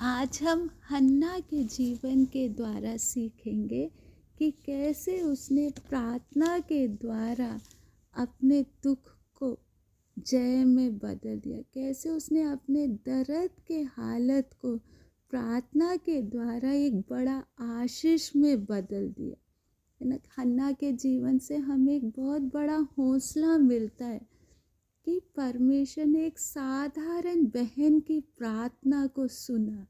आज हम हन्ना के जीवन के द्वारा सीखेंगे कि कैसे उसने प्रार्थना के द्वारा अपने दुख को जय में बदल दिया, कैसे उसने अपने दर्द के हालत को प्रार्थना के द्वारा एक बड़ा आशीष में बदल दिया। है ना। हन्ना के जीवन से हमें एक बहुत बड़ा हौसला मिलता है कि परमेश्वर ने एक साधारण बहन की प्रार्थना को सुना।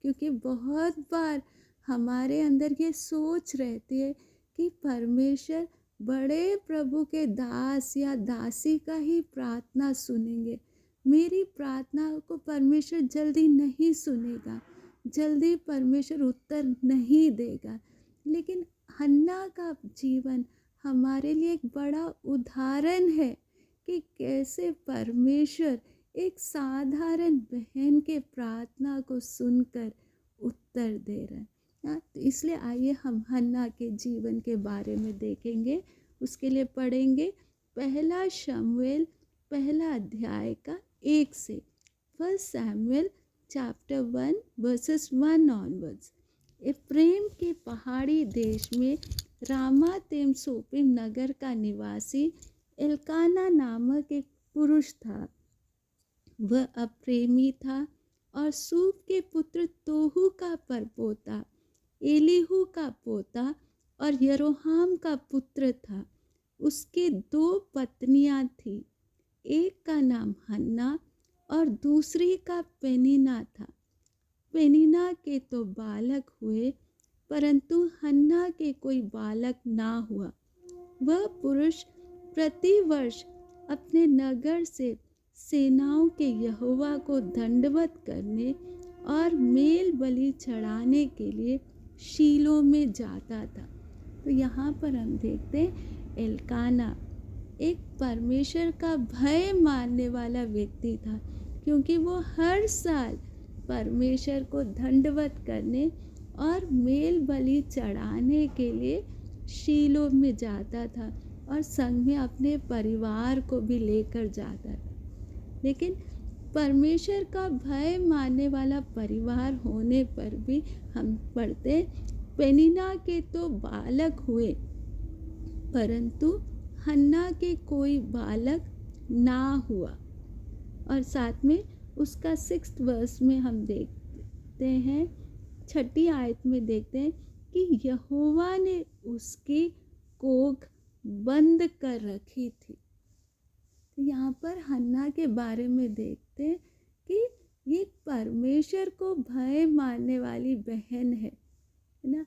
क्योंकि बहुत बार हमारे अंदर ये सोच रहती है कि परमेश्वर बड़े प्रभु के दास या दासी का ही प्रार्थना सुनेंगे, मेरी प्रार्थना को परमेश्वर जल्दी नहीं सुनेगा, जल्दी परमेश्वर उत्तर नहीं देगा। लेकिन हन्ना का जीवन हमारे लिए एक बड़ा उदाहरण है कि कैसे परमेश्वर एक साधारण बहन के प्रार्थना को सुनकर उत्तर दे रहा है। तो इसलिए आइए हम हन्ना के जीवन के बारे में देखेंगे। उसके लिए पढ़ेंगे पहला शमूएल पहला अध्याय का 1 से। First Samuel chapter 1 versus 1 onwards. Ephraim के पहाड़ी देश में रामातेम सोपिम नगर का निवासी एल्काना नामक एक पुरुष था। वह अप्रेमी था और सूफ के पुत्र तोहू का परपोता, एलीहू का पोता और यरोहाम का पुत्र था। उसके 2 पत्नियां थीं, एक का नाम हन्ना और दूसरी का पेनिना था। पेनिना के तो बालक हुए, परंतु हन्ना के कोई बालक ना हुआ। वह पुरुष प्रतिवर्ष अपने नगर से सेनाओं के यहोवा को दंडवत करने और मेल बलि चढ़ाने के लिए शीलो में जाता था। तो यहाँ पर हम देखते हैं एल्काना एक परमेश्वर का भय मानने वाला व्यक्ति था, क्योंकि वो हर साल परमेश्वर को दंडवत करने और मेल बलि चढ़ाने के लिए शीलो में जाता था और संग में अपने परिवार को भी लेकर जाता था। लेकिन परमेश्वर का भय मानने वाला परिवार होने पर भी हम पढ़ते पेनिना के तो बालक हुए, परंतु हन्ना के कोई बालक ना हुआ। और साथ में उसका 6th वर्स में हम देखते हैं, 6ठी आयत में देखते हैं कि यहोवा ने उसकी कोख बंद कर रखी थी। तो यहाँ पर हन्ना के बारे में देखते हैं कि ये परमेश्वर को भय मानने वाली बहन है ना।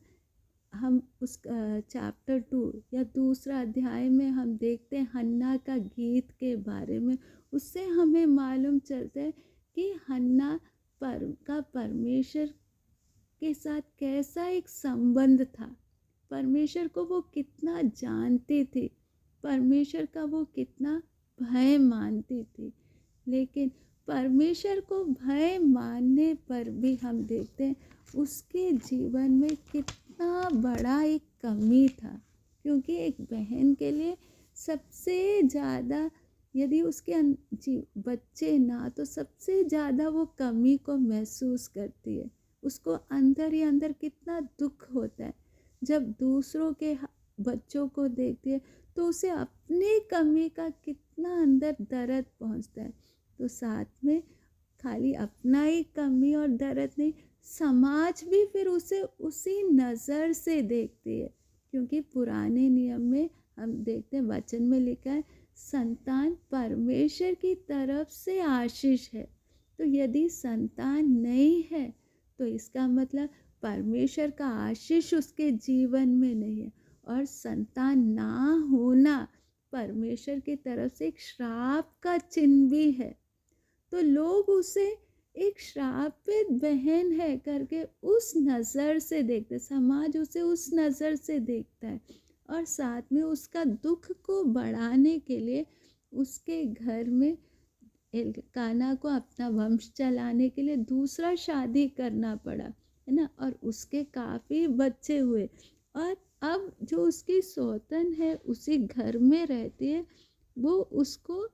हम उस चैप्टर 2 या दूसरा अध्याय में हम देखते हैं हन्ना का गीत के बारे में। उससे हमें मालूम चलता है कि हन्ना का परमेश्वर के साथ कैसा एक संबंध था, परमेश्वर को वो कितना जानती थी, परमेश्वर का वो कितना भय मानती थी। लेकिन परमेश्वर को भय मानने पर भी हम देखते हैं उसके जीवन में कितना बड़ा एक कमी था। क्योंकि एक बहन के लिए सबसे ज़्यादा, यदि उसके बच्चे ना, तो सबसे ज़्यादा वो कमी को महसूस करती है। उसको अंदर ही अंदर कितना दुख होता है जब दूसरों के बच्चों को देखती है, तो उसे अपनी कमी का कितना अंदर दर्द पहुंचता है। तो साथ में खाली अपना ही कमी और दर्द नहीं, समाज भी फिर उसे उसी नज़र से देखती है। क्योंकि पुराने नियम में हम देखते हैं, वचन में लिखा है संतान परमेश्वर की तरफ से आशीष है। तो यदि संतान नहीं है तो इसका मतलब परमेश्वर का आशीष उसके जीवन में नहीं है। और संतान ना होना परमेश्वर की तरफ से एक श्राप का चिन्ह भी है। तो लोग उसे एक श्रापित बहन है करके उस नज़र से देखते, समाज उसे उस नज़र से देखता है। और साथ में उसका दुख को बढ़ाने के लिए उसके घर में एल्काना को अपना वंश चलाने के लिए दूसरा शादी करना पड़ा, है ना। और उसके काफ़ी बच्चे हुए और अब जो उसकी सौतन है उसी घर में रहती है, वो उसको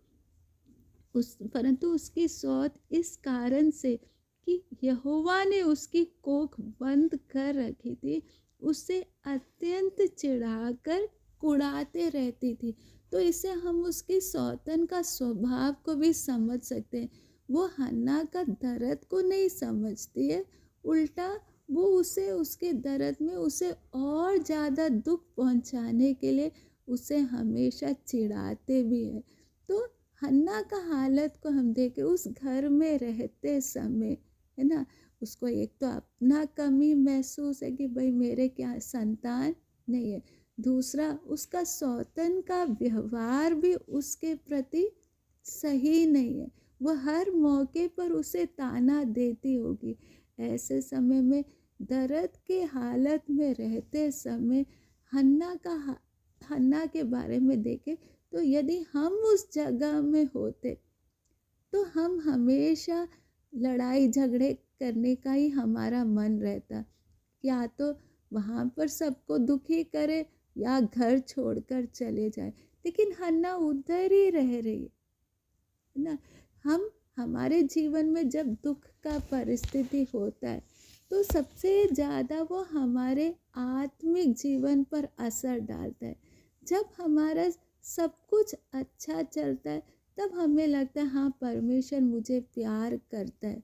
परंतु उसकी सौत इस कारण से कि यहोवा ने उसकी कोख बंद कर रखी थी, उसे अत्यंत चिढ़ाकर कुढ़ाते रहती थी। तो इससे हम उसकी सौतन का स्वभाव को भी समझ सकते हैं। वो हन्ना का दर्द को नहीं समझती है, उल्टा वो उसे उसके दर्द में उसे और ज़्यादा दुख पहुंचाने के लिए उसे हमेशा चिढ़ाते भी है। तो हन्ना का हालत को हम देखें, उस घर में रहते समय, है ना, उसको एक तो अपना कमी महसूस है कि भाई मेरे क्या संतान नहीं है, दूसरा उसका सौतन का व्यवहार भी उसके प्रति सही नहीं है, वो हर मौके पर उसे ताना देती होगी। ऐसे समय में दर्द के हालत में रहते समय हन्ना के बारे में देखें, तो यदि हम उस जगह में होते तो हम हमेशा लड़ाई झगड़े करने का ही हमारा मन रहता, या तो वहाँ पर सबको दुखी करे या घर छोड़कर चले जाए। लेकिन हन्ना उधर ही रह रही है ना। हमारे जीवन में जब दुख का परिस्थिति होता है तो सबसे ज़्यादा वो हमारे आत्मिक जीवन पर असर डालता है। जब हमारा सब कुछ अच्छा चलता है तब हमें लगता है हाँ, परमेश्वर मुझे प्यार करता है।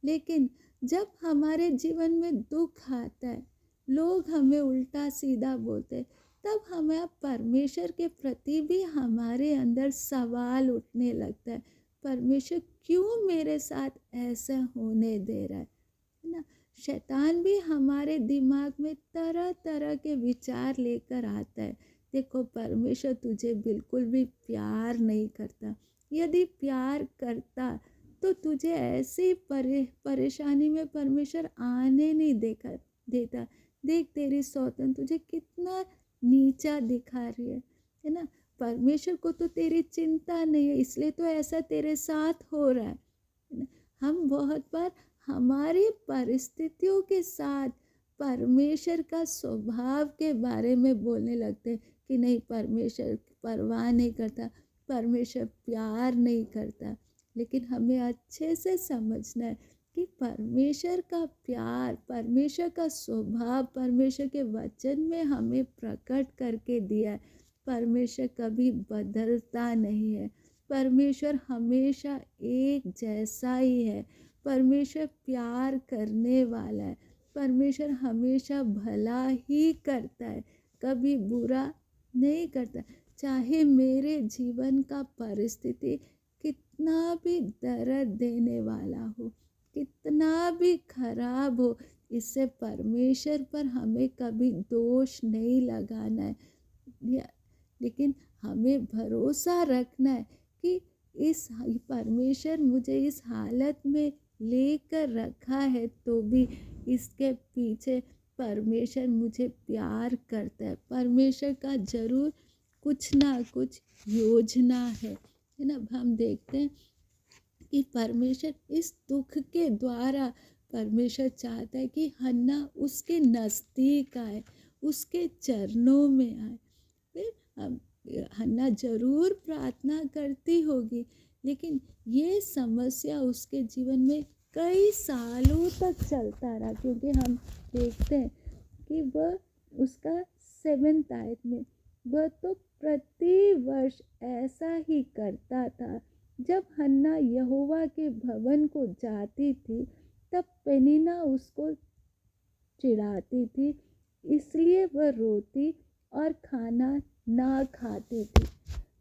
लेकिन जब हमारे जीवन में दुख आता है, लोग हमें उल्टा सीधा बोलते हैं, तब हमें परमेश्वर के प्रति भी हमारे अंदर सवाल उठने लगता है, परमेश्वर क्यों मेरे साथ ऐसा होने दे रहा है ना। शैतान भी हमारे दिमाग में तरह तरह के विचार लेकर आता है। देखो, परमेश्वर तुझे बिल्कुल भी प्यार नहीं करता, यदि प्यार करता तो तुझे ऐसी परेशानी में परमेश्वर आने नहीं देता। देख, तेरी सौतन तुझे कितना नीचा दिखा रही है ना। परमेश्वर को तो तेरी चिंता नहीं है, इसलिए तो ऐसा तेरे साथ हो रहा है ना। हम बहुत बार हमारी परिस्थितियों के साथ परमेश्वर का स्वभाव के बारे में बोलने लगते हैं कि नहीं, परमेश्वर परवाह नहीं करता, परमेश्वर प्यार नहीं करता। लेकिन हमें अच्छे से समझना है कि परमेश्वर का प्यार, परमेश्वर का स्वभाव परमेश्वर के वचन में हमें प्रकट करके दिया है। परमेश्वर कभी बदलता नहीं है, परमेश्वर हमेशा एक जैसा ही है। परमेश्वर प्यार करने वाला है, परमेश्वर हमेशा भला ही करता है, कभी बुरा नहीं करता। चाहे मेरे जीवन का परिस्थिति कितना भी दर्द देने वाला हो, कितना भी खराब हो, इससे परमेश्वर पर हमें कभी दोष नहीं लगाना है। लेकिन हमें भरोसा रखना है कि इस परमेश्वर मुझे इस हालत में लेकर रखा है तो भी इसके पीछे परमेश्वर मुझे प्यार करता है। परमेश्वर का जरूर कुछ ना कुछ योजना है ना। हम देखते हैं कि परमेश्वर इस दुख के द्वारा परमेश्वर चाहता है कि हन्ना उसके नज़दीक आए, उसके चरणों में आए। फिर हन्ना जरूर प्रार्थना करती होगी, लेकिन ये समस्या उसके जीवन में कई सालों तक चलता रहा, क्योंकि हम देखते हैं कि वह उसका 7th आयत में वह तो प्रति वर्ष ऐसा ही करता था। जब हन्ना यहोवा के भवन को जाती थी तब पेनिन्ना उसको चिढ़ाती थी, इसलिए वह रोती और खाना ना खाती थी।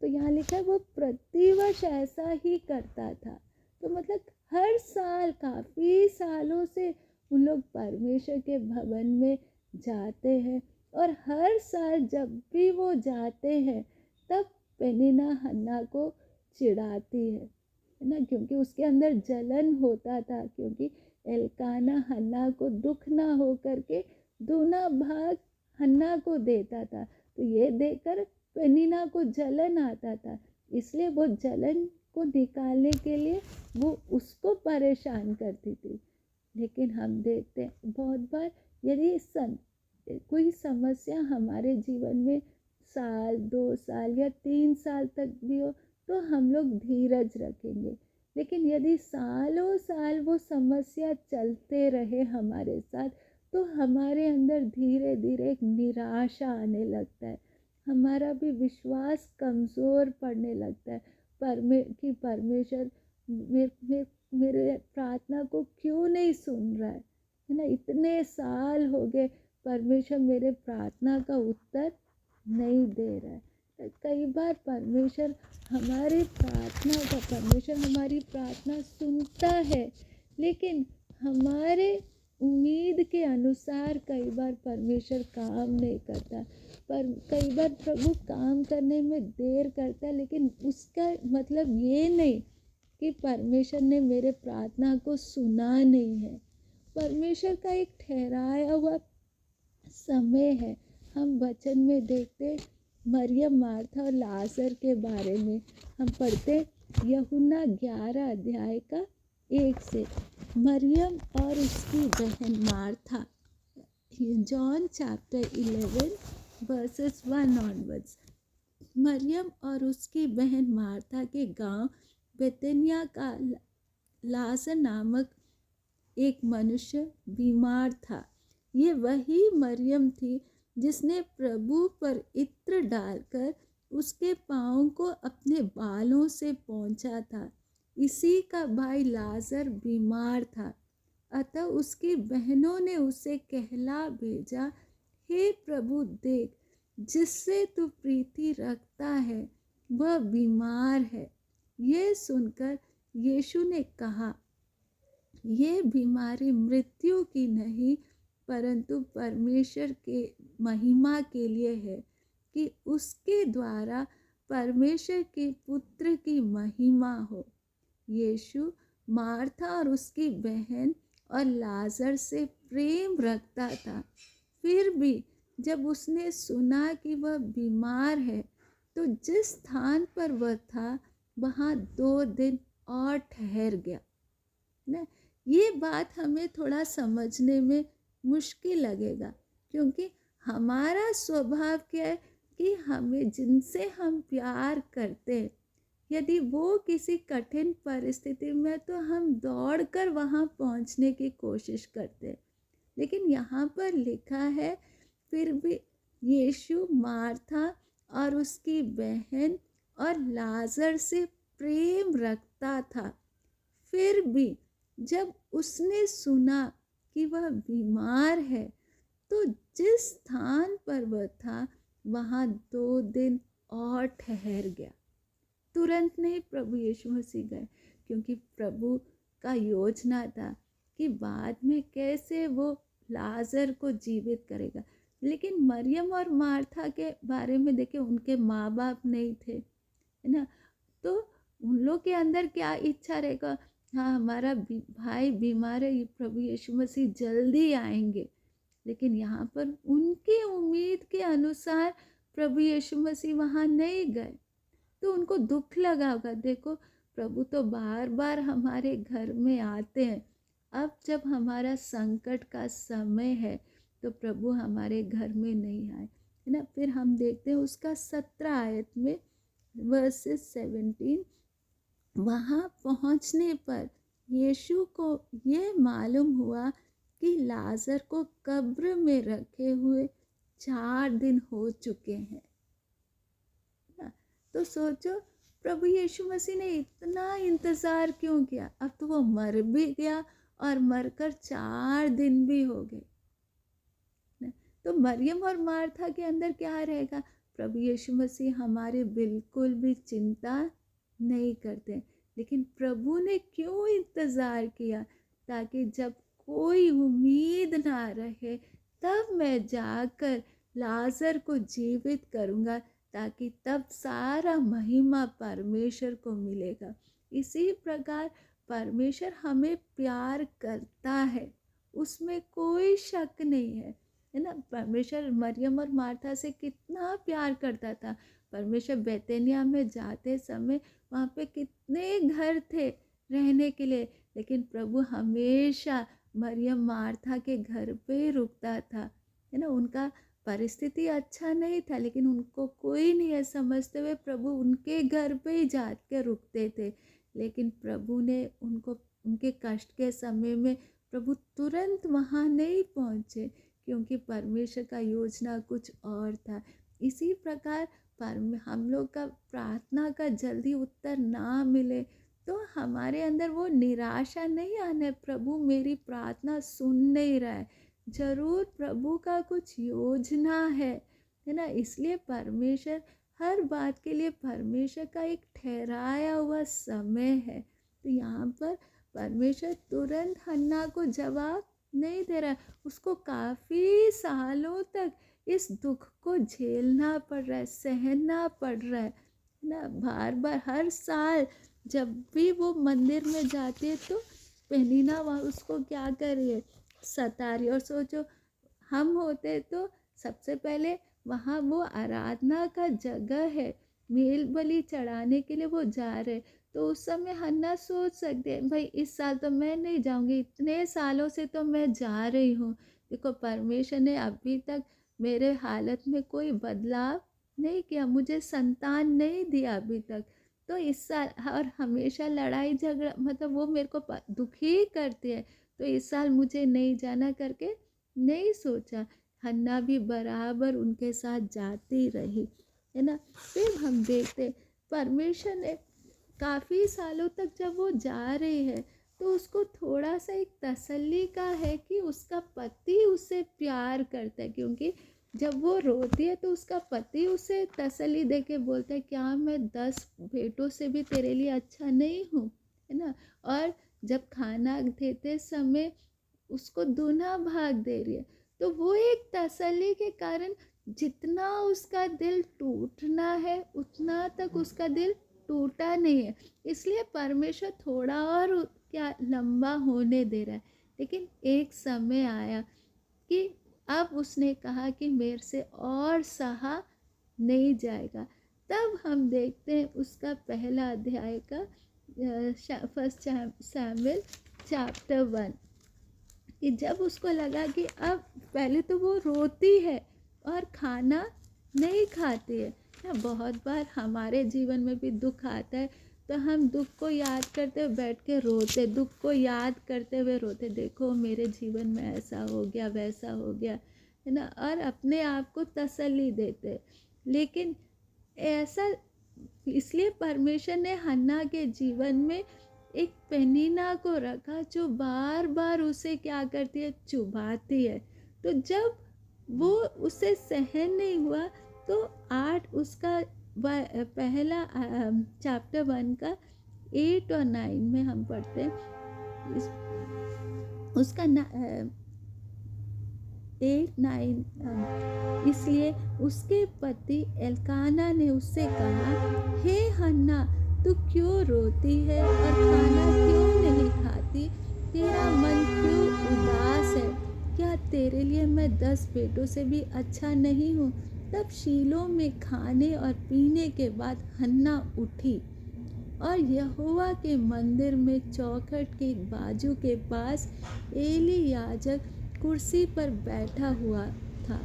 तो यहाँ लिखा है वो प्रतिवर्ष ऐसा ही करता था। तो मतलब हर साल, काफ़ी सालों से उन लोग परमेश्वर के भवन में जाते हैं, और हर साल जब भी वो जाते हैं तब पेनिन्ना हन्ना को चिढ़ाती है ना, क्योंकि उसके अंदर जलन होता था, क्योंकि एल्काना हन्ना को दुख ना हो करके दूना भाग हन्ना को देता था। तो ये देखकर पेनिन्ना को जलन आता था, इसलिए वो जलन को निकालने के लिए वो उसको परेशान करती थी। लेकिन हम देखते हैं बहुत बार यदि कोई समस्या हमारे जीवन में साल, 2 साल या 3 साल तक भी हो तो हम लोग धीरज रखेंगे, लेकिन यदि सालों साल वो समस्या चलते रहे हमारे साथ, तो हमारे अंदर धीरे धीरे एक निराशा आने लगता है, हमारा भी विश्वास कमज़ोर पड़ने लगता है। परमेश्वर मेरे प्रार्थना को क्यों नहीं सुन रहा है ना। इतने साल हो गए, परमेश्वर मेरे प्रार्थना का उत्तर नहीं दे रहा है। कई बार परमेश्वर हमारी प्रार्थना सुनता है, लेकिन हमारे उम्मीद के अनुसार कई बार परमेश्वर काम नहीं करता। पर कई बार प्रभु काम करने में देर करता है, लेकिन उसका मतलब ये नहीं कि परमेश्वर ने मेरे प्रार्थना को सुना नहीं है। परमेश्वर का एक ठहराया हुआ समय है। हम वचन में देखते मरियम, मार्था और लाजर के बारे में हम पढ़ते यूहन्ना 11 अध्याय का 1 से। मरियम और उसकी बहन Martha, John chapter 11 verses 1 onwards. मरियम और उसकी बहन मार्था के गांव बेतनिया का लाजर नामक एक मनुष्य बीमार था। ये वही मरियम थी जिसने प्रभु पर इत्र डालकर उसके पाँव को अपने बालों से पोंछा था। इसी का भाई लाजर बीमार था। अतः उसकी बहनों ने उसे कहला भेजा, हे प्रभु, देख, जिससे तू प्रीति रखता है वह बीमार है। यह सुनकर यीशु ने कहा, ये बीमारी मृत्यु की नहीं, परंतु परमेश्वर के महिमा के लिए है, कि उसके द्वारा परमेश्वर के पुत्र की महिमा हो। यीशु मार्था और उसकी बहन और लाजर से प्रेम रखता था। फिर भी जब उसने सुना कि वह बीमार है, तो जिस स्थान पर वह था वहाँ 2 दिन और ठहर गया ना। ये बात हमें थोड़ा समझने में मुश्किल लगेगा, क्योंकि हमारा स्वभाव क्या है कि हमें जिनसे हम प्यार करते हैं, यदि वो किसी कठिन परिस्थिति में, तो हम दौड़कर वहाँ पहुँचने की कोशिश करते हैं। लेकिन यहाँ पर लिखा है, फिर भी यीशु मार्था और उसकी बहन और लाजर से प्रेम रखता था। फिर भी जब उसने सुना कि वह बीमार है, तो जिस स्थान पर वह था वहाँ 2 दिन और ठहर गया। तुरंत नहीं प्रभु यीशु मसीह गए, क्योंकि प्रभु का योजना था कि बाद में कैसे वो लाजर को जीवित करेगा। लेकिन मरियम और मार्था के बारे में देखें, उनके माँ बाप नहीं थे, है ना। तो उन लोग के अंदर क्या इच्छा रहेगा, हाँ हमारा भाई बीमार है, प्रभु यीशु मसीह जल्दी आएंगे। लेकिन यहाँ पर उनकी उम्मीद के अनुसार प्रभु यीशु मसीह वहाँ नहीं गए, तो उनको दुख लगा होगा। देखो, प्रभु तो बार बार हमारे घर में आते हैं, अब जब हमारा संकट का समय है तो प्रभु हमारे घर में नहीं आए, है ना। फिर हम देखते हैं उसका 17 आयत में वर्सेस 17, वहाँ पहुँचने पर यीशु को ये मालूम हुआ कि लाजर को कब्र में रखे हुए 4 दिन हो चुके हैं। तो सोचो, प्रभु यीशु मसीह ने इतना इंतज़ार क्यों किया। अब तो वो मर भी गया और मरकर 4 दिन भी हो गए। तो मरियम और मार्था के अंदर क्या रहेगा, प्रभु यीशु मसीह हमारे बिल्कुल भी चिंता नहीं करते। लेकिन प्रभु ने क्यों इंतज़ार किया, ताकि जब कोई उम्मीद ना रहे तब मैं जाकर लाजर को जीवित करूँगा, ताकि तब सारा महिमा परमेश्वर को मिलेगा। इसी प्रकार परमेश्वर हमें प्यार करता है, उसमें कोई शक नहीं है ना। परमेश्वर मरियम और मार्था से कितना प्यार करता था। परमेश्वर बेतनिया में जाते समय वहाँ पे कितने घर थे रहने के लिए, लेकिन प्रभु हमेशा मरियम मार्था के घर पे रुकता था, है ना। उनका परिस्थिति अच्छा नहीं था, लेकिन उनको कोई नहीं है समझते हुए प्रभु उनके घर पे ही जा के रुकते थे। लेकिन प्रभु ने उनको उनके कष्ट के समय में प्रभु तुरंत वहाँ नहीं पहुँचे, क्योंकि परमेश्वर का योजना कुछ और था। इसी प्रकार हम लोग का प्रार्थना का जल्दी उत्तर ना मिले तो हमारे अंदर वो निराशा नहीं आने, प्रभु मेरी प्रार्थना सुन नहीं रहा है, जरूर प्रभु का कुछ योजना है ना। इसलिए परमेश्वर हर बात के लिए परमेश्वर का एक ठहराया हुआ समय है। तो यहाँ पर परमेश्वर तुरंत हन्ना को जवाब नहीं दे रहा है, उसको काफ़ी सालों तक इस दुख को झेलना पड़ रहा है, सहना पड़ रहा है ना। बार बार हर साल जब भी वो मंदिर में जाती है तो पेनिना वहाँ उसको क्या कर रही है, सता रही। और सोचो हम होते तो सबसे पहले वहाँ वो आराधना का जगह है, मेल बलि चढ़ाने के लिए वो जा रहे, तो उस समय हन्ना सोच सकते हैं भाई इस साल तो मैं नहीं जाऊंगी, इतने सालों से तो मैं जा रही हूँ, देखो परमेश्वर ने अभी तक मेरे हालत में कोई बदलाव नहीं किया, मुझे संतान नहीं दिया अभी तक, तो इस साल और हमेशा लड़ाई झगड़ा मतलब वो मेरे को दुखी करती है, तो इस साल मुझे नहीं जाना करके नहीं सोचा। हन्ना भी बराबर उनके साथ जाती रही, है ना। फिर हम देखते परमेश्वर ने काफ़ी सालों तक जब वो जा रही है तो उसको थोड़ा सा एक तसल्ली का है कि उसका पति उससे प्यार करता है, क्योंकि जब वो रोती है तो उसका पति उसे तसल्ली दे के बोलता है क्या मैं 10 बेटों से भी तेरे लिए अच्छा नहीं हूँ, है ना। और जब खाना देते समय उसको दूना भाग दे रही है, तो वो एक तसल्ली के कारण जितना उसका दिल टूटना है उतना तक उसका दिल टूटा नहीं है। इसलिए परमेश्वर थोड़ा और क्या लंबा होने दे रहा है, लेकिन एक समय आया कि अब उसने कहा कि मेरे से और सहा नहीं जाएगा। तब हम देखते हैं उसका पहला अध्याय का फर्स्ट सैमुएल चैप्टर 1 कि जब उसको लगा कि अब पहले तो वो रोती है और खाना नहीं खाती है ना। बहुत बार हमारे जीवन में भी दुख आता है तो हम दुख को याद करते हुए बैठ के रोते, दुख को याद करते हुए रोते, देखो मेरे जीवन में ऐसा हो गया वैसा हो गया, है ना, और अपने आप को तसल्ली देते। लेकिन ऐसा इसलिए परमेश्वर ने हन्ना के जीवन में एक पेनिना को रखा जो बार बार उसे क्या करती है, चुभाती है। तो जब वो उसे सहन नहीं हुआ तो 8 उसका पहला चैप्टर 1 का 8 और 9 में हम पढ़ते हैं उसका 8-9। इसलिए उसके पति एल्काना ने उससे कहा, हे हन्ना तू क्यों रोती है और खाना क्यों नहीं खाती, तेरा मन क्यों उदास है, क्या तेरे लिए मैं 10 बेटों से भी अच्छा नहीं हूँ। तब शीलो में खाने और पीने के बाद हन्ना उठी और यहोवा के मंदिर में चौखट के बाजू के पास एली याजक कुर्सी पर बैठा हुआ था।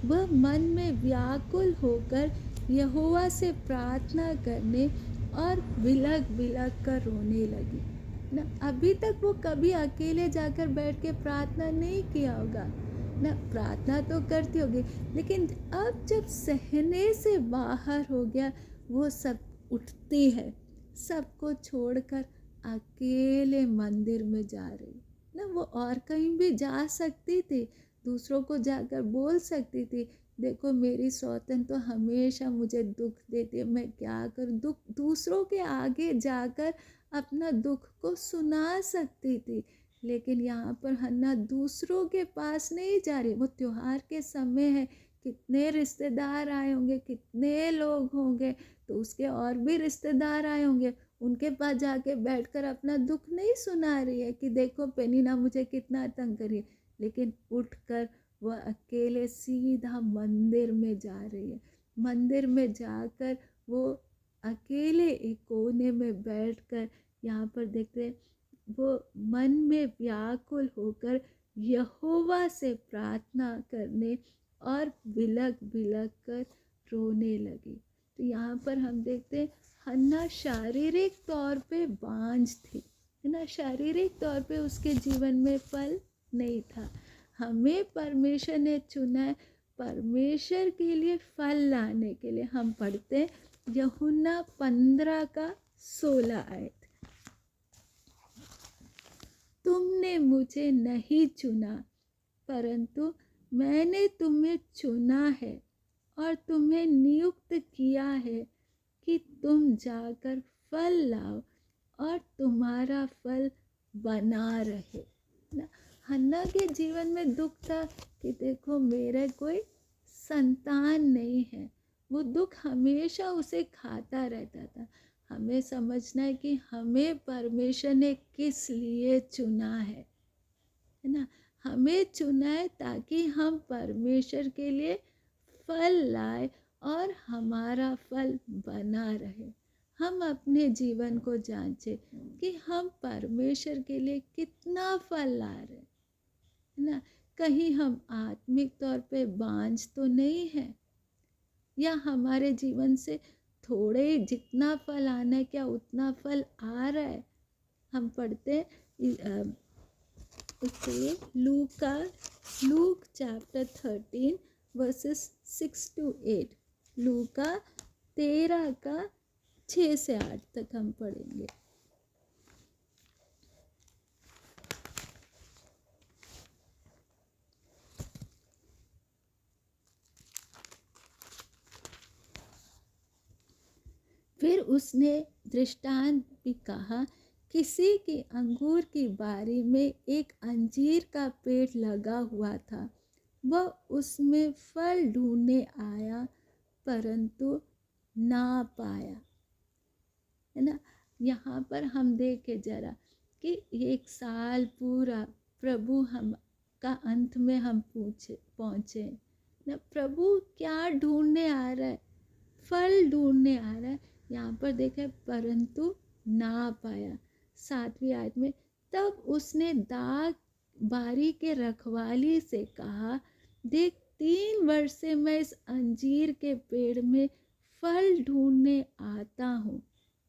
वह मन में व्याकुल होकर यहोवा से प्रार्थना करने और बिलख बिलख कर रोने लगी ना। अभी तक वो कभी अकेले जाकर बैठ के प्रार्थना नहीं किया होगा ना, प्रार्थना तो करती होगी, लेकिन अब जब सहने से बाहर हो गया वो सब उठती है, सबको छोड़कर अकेले मंदिर में जा रही ना। वो और कहीं भी जा सकती थी, दूसरों को जाकर बोल सकती थी, देखो मेरी सौतन तो हमेशा मुझे दुख देती है, मैं क्या करूं, दुख दूसरों के आगे जाकर अपना दुख को सुना सकती थी। लेकिन यहाँ पर हन्ना दूसरों के पास नहीं जा रही। वो त्योहार के समय है, कितने रिश्तेदार आए होंगे, कितने लोग होंगे, तो उसके और भी रिश्तेदार आए होंगे, उनके पास जाके बैठकर अपना दुख नहीं सुना रही है कि देखो पेनिना मुझे कितना तंग करी है, लेकिन उठकर वह अकेले सीधा मंदिर में जा रही है। मंदिर में जाकर वो अकेले एक कोने में बैठकर यहाँ पर देखते हैं वो मन में व्याकुल होकर यहोवा से प्रार्थना करने और बिलख बिलख कर रोने लगी। तो यहाँ पर हम देखते हैं हन्ना शारीरिक तौर पे बांझ थी, है ना, शारीरिक तौर पे उसके जीवन में फल नहीं था। हमें परमेश्वर ने चुना है परमेश्वर के लिए फल लाने के लिए। हम पढ़ते हैं यूहन्ना 15:16 आयत, तुमने मुझे नहीं चुना परंतु मैंने तुम्हें चुना है और तुम्हें नियुक्त किया है कि तुम जाकर फल लाओ और तुम्हारा फल बना रहे ना। हन्ना के जीवन में दुख था कि देखो मेरा कोई संतान नहीं है। वो दुख हमेशा उसे खाता रहता था। हमें समझना है कि हमें परमेश्वर ने किस लिए चुना है ना। हमें चुना है ताकि हम परमेश्वर के लिए फल लाए और हमारा फल बना रहे। हम अपने जीवन को जांचें कि हम परमेश्वर के लिए कितना फल ला रहे हैं, है ना। कहीं हम आत्मिक तौर पे बांझ तो नहीं है, या हमारे जीवन से थोड़े जितना फल आना है क्या उतना फल आ रहा है। हम पढ़ते हैं उसके लूक चैप्टर 13 वर्सेस 6-8, लूका 13:6-8 तक हम पढ़ेंगे। फिर उसने दृष्टांत भी कहा, किसी की अंगूर की बारी में एक अंजीर का पेड़ लगा हुआ था। वह उसमें फल ढूंढने आया परंतु ना पाया, है ना। यहाँ पर हम देखे जरा कि एक साल पूरा प्रभु हम का अंत में हम पहुँचे ना। प्रभु क्या ढूंढने आ रहा है? फल ढूंढने आ रहा है। यहाँ पर देखे परंतु ना पाया। 7वीं आयत में, तब उसने दाग बारी के रखवाली से कहा, देख 3 वर्ष से मैं इस अंजीर के पेड़ में फल ढूंढने आता हूँ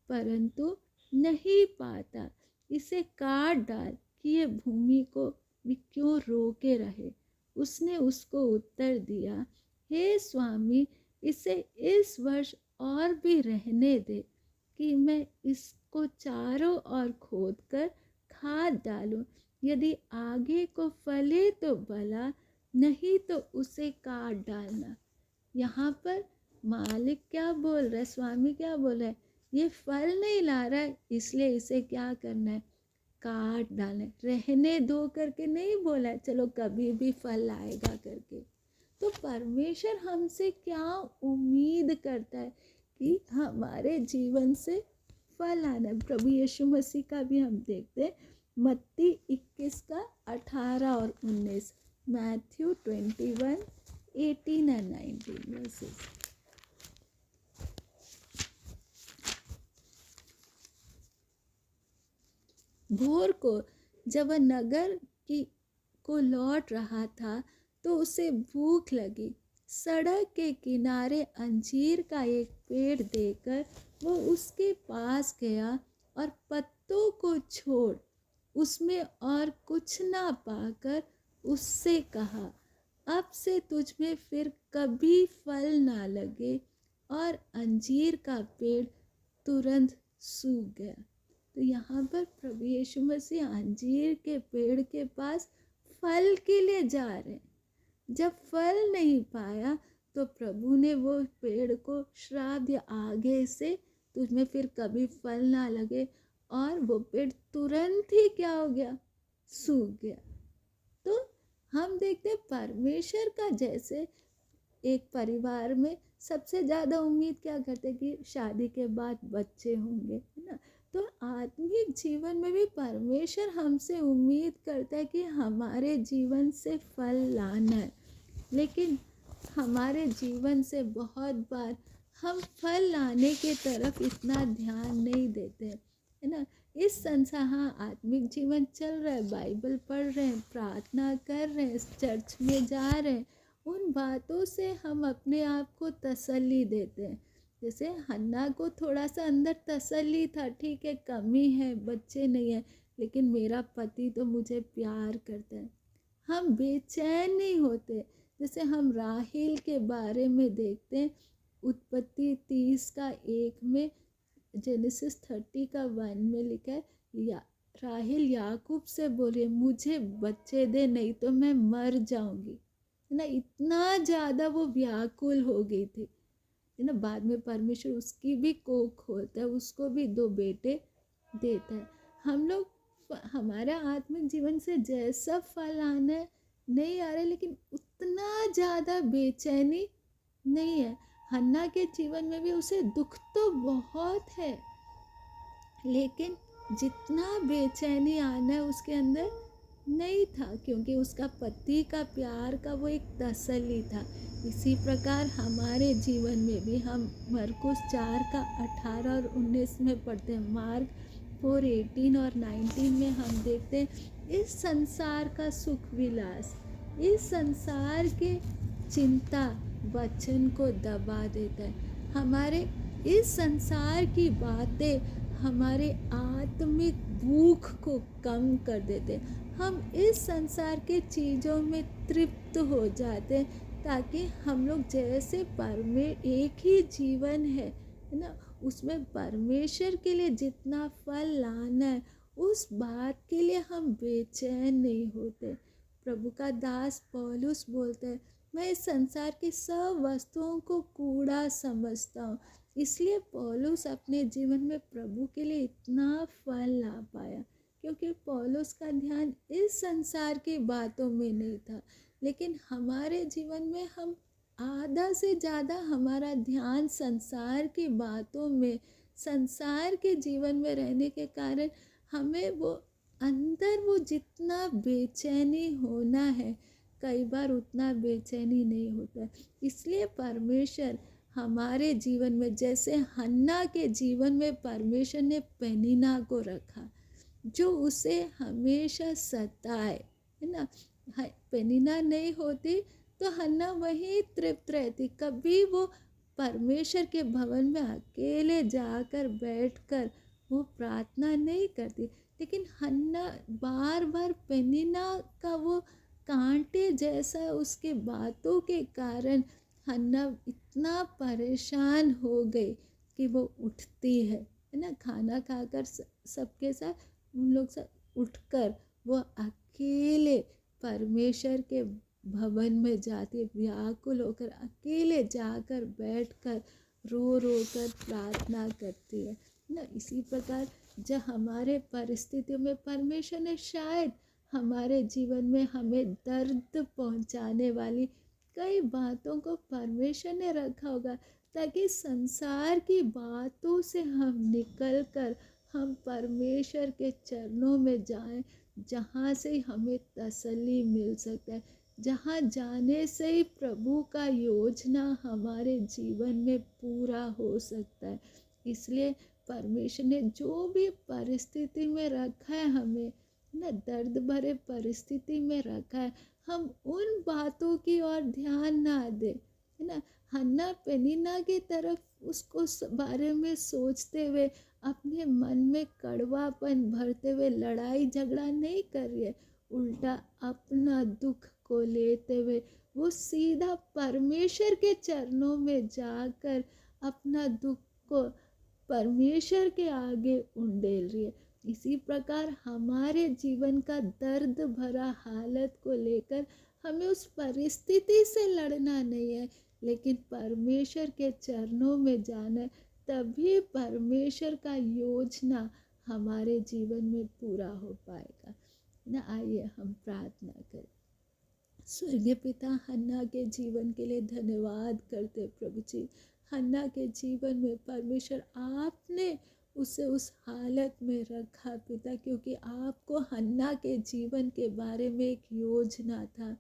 परंतु नहीं पाता। इसे काट डाल कि ये भूमि को भी क्यों रोके रहे। उसने उसको उत्तर दिया, हे स्वामी, इसे इस वर्ष और भी रहने दे कि मैं इसको चारों ओर खोद कर खाद डालूं। यदि आगे को फले तो भला, नहीं तो उसे काट डालना। यहाँ पर मालिक क्या बोल रहा है, स्वामी क्या बोल रहा है, ये फल नहीं ला रहा है इसलिए इसे क्या करना है, काट डालना। रहने दो करके नहीं बोला है, चलो कभी भी फल आएगा करके। तो परमेश्वर हमसे क्या उम्मीद करता है कि हमारे जीवन से फल आना है। प्रभु यीशु मसीह का भी हम देखते हैं मत्ती 21:18 और 19, मैथ्यू 21:18 और 19 वर्सेस। भोर को जब वह नगर को लौट रहा था तो उसे भूख लगी। सड़क के किनारे अंजीर का एक पेड़ देखकर वो उसके पास गया और पत्तों को छोड़ उसमें और कुछ ना पाकर उससे कहा, अब से तुझ में फिर कभी फल ना लगे। और अंजीर का पेड़ तुरंत सूख गया। तो यहाँ पर प्रभु यीशु मसीह अंजीर के पेड़ के पास फल के लिए जा रहे हैं। जब फल नहीं पाया तो प्रभु ने वो पेड़ को श्राप दिया, आगे से तुझमें फिर कभी फल ना लगे। और वो पेड़ तुरंत ही क्या हो गया, सूख गया। तो हम देखते हैं परमेश्वर का जैसे एक परिवार में सबसे ज़्यादा उम्मीद क्या करते हैं कि शादी के बाद बच्चे होंगे, है ना। तो आत्मिक जीवन में भी परमेश्वर हमसे उम्मीद करता है कि हमारे जीवन से फल लाना है। लेकिन हमारे जीवन से बहुत बार हम फल लाने के तरफ इतना ध्यान नहीं देते, है ना। इस संसार, हाँ, आत्मिक जीवन चल रहा है, बाइबल पढ़ रहे हैं, प्रार्थना कर रहे हैं, चर्च में जा रहे हैं, उन बातों से हम अपने आप को तसल्ली देते हैं। जैसे हन्ना को थोड़ा सा अंदर तसल्ली था, ठीक है कमी है, बच्चे नहीं है, लेकिन मेरा पति तो मुझे प्यार करता है। हम बेचैन नहीं होते। जैसे हम राहेल के बारे में देखते हैं, उत्पत्ति 30 का 1 में, जेनेसिस 30 का 1 में लिखा है, या राहेल याकूब से बोले मुझे बच्चे दे नहीं तो मैं मर जाऊंगी, है ना। इतना ज़्यादा वो व्याकुल हो गई थी, है ना। बाद में परमेश्वर उसकी भी कोख खोलता है, उसको भी 2 बेटे देता है। हम लोग हमारा आत्मिक जीवन से जैसा फल आना है नहीं आ रहा है, लेकिन उतना ज़्यादा बेचैनी नहीं है। हन्ना के जीवन में भी उसे दुख तो बहुत है, लेकिन जितना बेचैनी आना है उसके अंदर नहीं था, क्योंकि उसका पति का प्यार का वो एक तसल्ली था। इसी प्रकार हमारे जीवन में भी हम मरकुस 4 का 18 और 19 में पढ़ते हैं। मार्क 4:18 और 19 में हम देखते हैं, इस संसार का सुख विलास, इस संसार के चिंता वचन को दबा देता है। हमारे इस संसार की बातें हमारे आत्मिक भूख को कम कर देते। हम इस संसार के चीज़ों में तृप्त हो जाते हैं, ताकि हम लोग जैसे एक ही जीवन है ना, उसमें परमेश्वर के लिए जितना फल लाना है उस बात के लिए हम बेचैन नहीं होते। प्रभु का दास पौलुस बोलता है, मैं इस संसार की सब वस्तुओं को कूड़ा समझता हूँ। इसलिए पौलुस अपने जीवन में प्रभु के लिए इतना फल ला पाया, क्योंकि पौलुस का ध्यान इस संसार की बातों में नहीं था। लेकिन हमारे जीवन में हम आधा से ज़्यादा हमारा ध्यान संसार की बातों में, संसार के जीवन में रहने के कारण हमें वो अंदर वो जितना बेचैनी होना है, कई बार उतना बेचैनी नहीं होता। इसलिए परमेश्वर हमारे जीवन में, जैसे हन्ना के जीवन में परमेश्वर ने पेनिन्ना को रखा, जो उसे हमेशा सताए, है ना। पेनिन्ना नहीं होती तो हन्ना वहीं तृप्त रहती। कभी वो परमेश्वर के भवन में अकेले जाकर बैठकर वो प्रार्थना नहीं करती, लेकिन हन्ना बार बार पेनिन्ना का वो कांटे जैसा उसके बातों के कारण हन्ना इतना परेशान हो गई कि वो उठती है ना, खाना खाकर सबके साथ उन लोग सब उठकर वो अकेले परमेश्वर के भवन में जाती है, व्याकुल होकर अकेले जाकर बैठकर रो रो कर प्रार्थना करती है ना। इसी प्रकार जब हमारे परिस्थितियों में परमेश्वर ने शायद हमारे जीवन में हमें दर्द पहुंचाने वाली कई बातों को परमेश्वर ने रखा होगा, ताकि संसार की बातों से हम निकलकर हम परमेश्वर के चरणों में जाएं, जहाँ से हमें तसल्ली मिल सकता है, जहाँ जाने से ही प्रभु का योजना हमारे जीवन में पूरा हो सकता है। इसलिए परमेश्वर ने जो भी परिस्थिति में रखा है हमें ना, दर्द भरे परिस्थिति में रखा है, हम उन बातों की ओर ध्यान ना दें, है ना। हन्ना पेनिन्ना की तरफ उसको बारे में सोचते हुए अपने मन में कड़वापन भरते हुए लड़ाई झगड़ा नहीं कर रही है, उल्टा अपना दुख को लेते हुए वो सीधा परमेश्वर के चरणों में जाकर अपना दुख को परमेश्वर के आगे उंडेल रही है। इसी प्रकार हमारे जीवन का दर्द भरा हालत को लेकर हमें उस परिस्थिति से लड़ना नहीं है, लेकिन परमेश्वर के चरणों में जाना है, तभी परमेश्वर का योजना हमारे जीवन में पूरा हो पाएगा ना। आइए हम प्रार्थना करें। स्वर्गीय पिता, हन्ना के जीवन के लिए धन्यवाद करते प्रभु जी। हन्ना के जीवन में परमेश्वर आपने उसे उस हालत में रखा पिता, क्योंकि आपको हन्ना के जीवन के बारे में एक योजना था।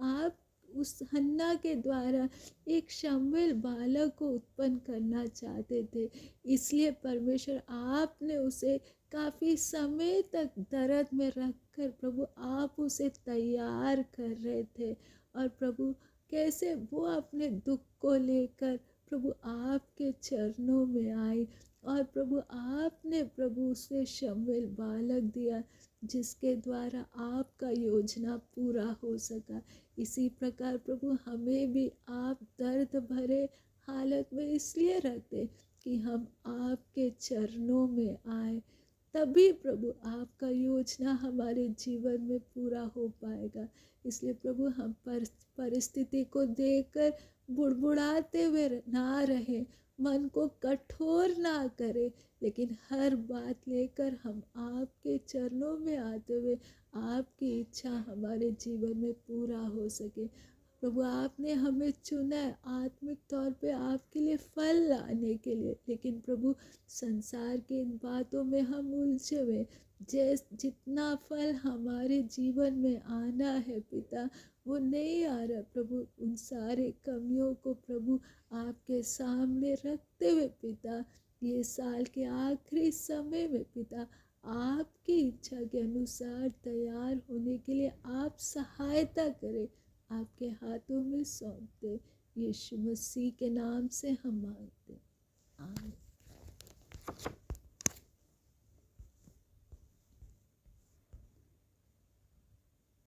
आप उस हन्ना के द्वारा एक शमूएल बालक को उत्पन्न करना चाहते थे, इसलिए परमेश्वर आपने उसे काफ़ी समय तक दर्द में रखकर प्रभु आप उसे तैयार कर रहे थे। और प्रभु कैसे वो अपने दुख को लेकर प्रभु आपके चरणों में आई और प्रभु आपने प्रभु उसे शमूएल बालक दिया जिसके द्वारा आपका योजना पूरा हो सका। इसी प्रकार प्रभु हमें भी आप दर्द भरे हालत में इसलिए रखते कि हम आपके चरणों में आए, तभी प्रभु आपका योजना हमारे जीवन में पूरा हो पाएगा। इसलिए प्रभु हम परिस्थिति को देखकर बुड़बुड़ाते हुए ना रहे, मन को कठोर ना करें, लेकिन हर बात लेकर हम आपके चरणों में आते हुए आपकी इच्छा हमारे जीवन में पूरा हो सके। प्रभु आपने हमें चुना है आत्मिक तौर पे आपके लिए फल लाने के लिए, लेकिन प्रभु संसार की इन बातों में हम उलझे हुए, जितना फल हमारे जीवन में आना है पिता वो नहीं आ रहा प्रभु। उन सारे कमियों को प्रभु आपके सामने रखते हुए पिता, ये साल के आखिरी समय में पिता आपकी इच्छा के अनुसार तैयार होने के लिए आप सहायता करें, आपके हाथों में सौंपते। यीशु मसीह के नाम से हम मांगते।